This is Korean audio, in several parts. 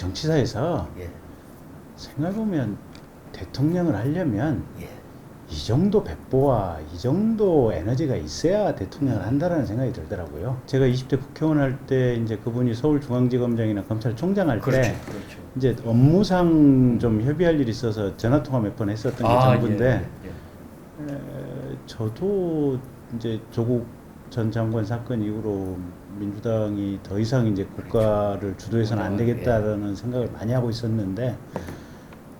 정치사에서 예. 생각해보면 대통령을 하려면 예. 이 정도 백보와 이 정도 에너지가 있어야 대통령을 한다라는 생각이 들더라고요. 제가 20대 국회의원 할 때 이제 그분이 서울중앙지검장이나 검찰총장 할 때 그렇죠. 이제 업무상 좀 협의할 일이 있어서 전화 통화 몇 번 했었던 게 전부인데 저도 이제 조국 전 장관 사건 이후로 민주당이 더 이상 이제 국가를 주도해서는 안 되겠다라는 생각을 많이 하고 있었는데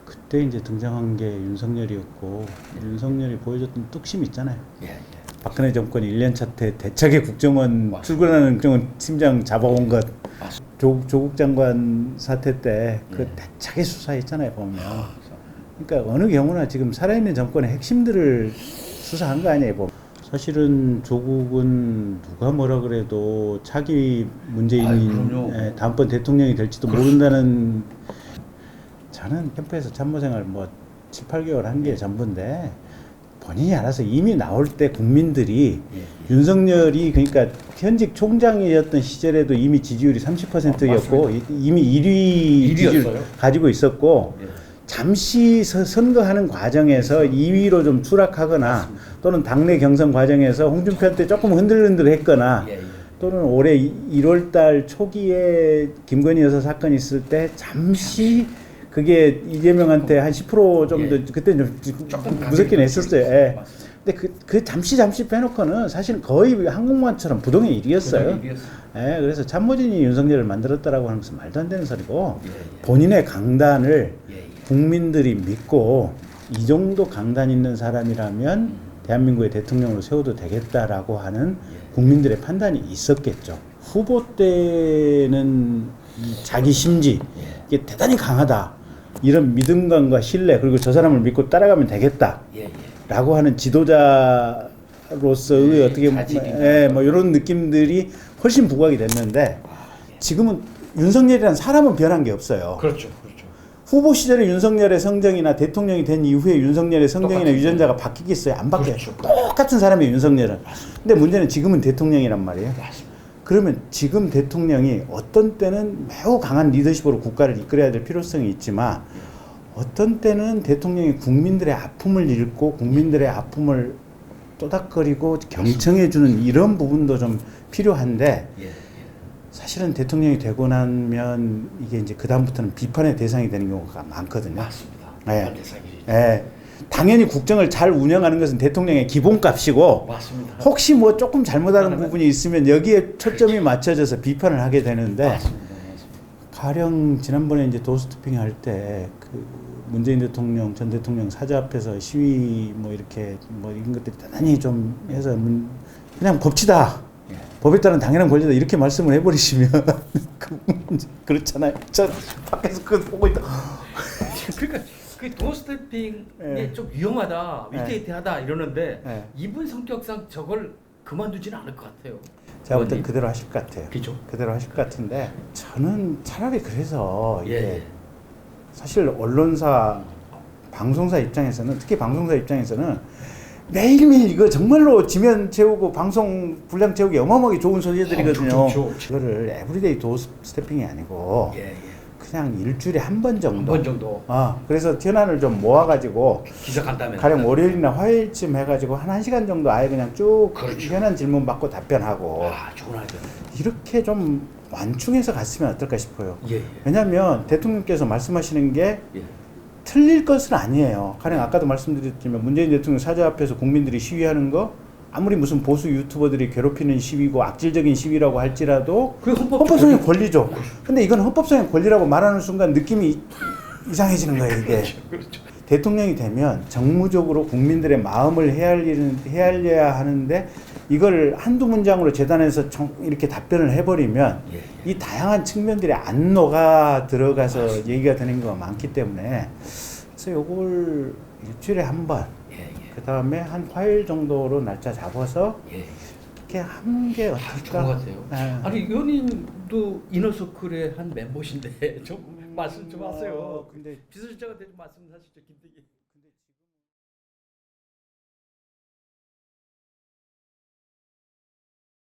그때 이제 등장한 게 윤석열이었고 윤석열이 보여줬던 뚝심 있잖아요. 박근혜 정권이 1년차 때 대차게 국정원 출근하는 국정원 팀장 잡아온 것, 조국 장관 사태 때 그 대차게 수사했잖아요 보면. 그러니까 어느 경우나 지금 살아있는 정권의 핵심들을 수사한 거 아니에요 보면. 사실은 조국은 누가 뭐라 그래도 차기 문재인이 다음번 대통령이 될지도 모른다는. 저는 캠프에서 참모생활 뭐 7, 8개월 한 게 전부인데 본인이 알아서 이미 나올 때 국민들이 윤석열이 그러니까 현직 총장이었던 시절에도 이미 지지율이 30%였고 이미 1위 지지율 가지고 있었고 잠시 선거하는 과정에서 2위로 좀 추락하거나 또는 당내 경선 과정에서 홍준표한테 조금 흔들흔들했거나 또는 올해 1월달 초기에 김건희 여사 사건이 있을 때 잠시 그게 이재명한테 한 10% 정도 그때 좀 무섭긴 했었어요. 근데 그 잠시 빼놓고는 사실 거의 한국만처럼 부동의 일이었어요. 그래서 참모진이 윤석열을 만들었다라고 하는 것은 말도 안 되는 소리고 본인의 강단을 국민들이 믿고 이 정도 강단 있는 사람이라면 대한민국의 대통령으로 세워도 되겠다라고 하는 국민들의 판단이 있었겠죠. 후보 때는 자기 심지 이게 대단히 강하다. 이런 믿음감과 신뢰 그리고 저 사람을 믿고 따라가면 되겠다 라고 하는 지도자로서의 어떻게 뭐 이런 느낌들이 훨씬 부각이 됐는데 지금은 윤석열이라는 사람은 변한 게 없어요. 그렇죠. 후보 시절에 윤석열의 성정이나 대통령이 된 이후에 윤석열의 성정이나 유전자가 바뀌겠어요? 안 바뀌어요. 똑같은 사람이에요, 윤석열은. 근데 문제는 지금은 대통령이란 말이에요. 그러면 지금 대통령이 어떤 때는 매우 강한 리더십으로 국가를 이끌어야 될 필요성이 있지만 어떤 때는 대통령이 국민들의 아픔을 읽고 국민들의 아픔을 또닥거리고 경청해주는 이런 부분도 좀 필요한데 사실은 대통령이 되고 나면 이게 이제 그다음부터는 비판의 대상이 되는 경우가 많거든요. 맞습니다. 당연히 국정을 잘 운영하는 것은 대통령의 기본값이고 맞습니다. 혹시 뭐 조금 잘못하는 부분이 있으면 여기에 초점이 맞춰져서 비판을 하게 되는데 맞습니다. 가령 지난번에 이제 도스토핑 할 때 그 문재인 대통령 전 대통령 사저 앞에서 시위 뭐 이렇게 뭐 이런 것들이 대단히 좀 해서 그냥 법치다. 법에 따른 당연한 권리다 이렇게 말씀을 해버리시면 그렇잖아요. 저 밖에서 그거 보고 있다. 그러니까 그 도어스태핑이 좀 위험하다, 위태위태하다 이러는데 이분 성격상 저걸 그만두지는 않을 것 같아요. 제가 볼 땐 그대로 하실 것 같아요. 그죠? 그대로 하실 것 같은데 저는 차라리 그래서 이게 사실 언론사, 방송사 입장에서는 특히 방송사 입장에서는 매일매일 이거 정말로 지면 채우고 방송 분량 채우기 어마어마하게 좋은 소재들이거든요. 이거를 에브리데이 도어스태핑이 아니고 그냥 일주일에 한 번 정도. 그래서 현안을 좀 모아가지고 기사 간다면 가령 월요일이나 화요일쯤 해가지고 한 1시간 정도 아예 그냥 쭉 현안 질문 받고 답변하고 좋은 아이디어. 이렇게 좀 완충해서 갔으면 어떨까 싶어요. 왜냐하면 대통령께서 말씀하시는 게 틀릴 것은 아니에요. 가령 아까도 말씀드렸지만 문재인 대통령 사저 앞에서 국민들이 시위하는 거 아무리 무슨 보수 유튜버들이 괴롭히는 시위고 악질적인 시위라고 할지라도 헌법성의 권리죠. 근데 이건 헌법성의 권리라고 말하는 순간 느낌이 이상해지는 거예요, 이게. 대통령이 되면 정무적으로 국민들의 마음을 헤아려야 하는데 이걸 한두 문장으로 재단에서 이렇게 답변을 해버리면 이 다양한 측면들이 안 녹아 들어가서 얘기가 되는 경우가 많기 때문에 그래서 요걸 일주일에 한 번 그 다음에 한 화요일 정도로 날짜 잡아서 이렇게 하는 게 어떨까? 좋은 것 같아요. 아니 의원님도 이너서클의 한 멤버신데 좀 말씀 좀 하세요. 근데 비서실장한테 좀 말씀하시죠, 김대기.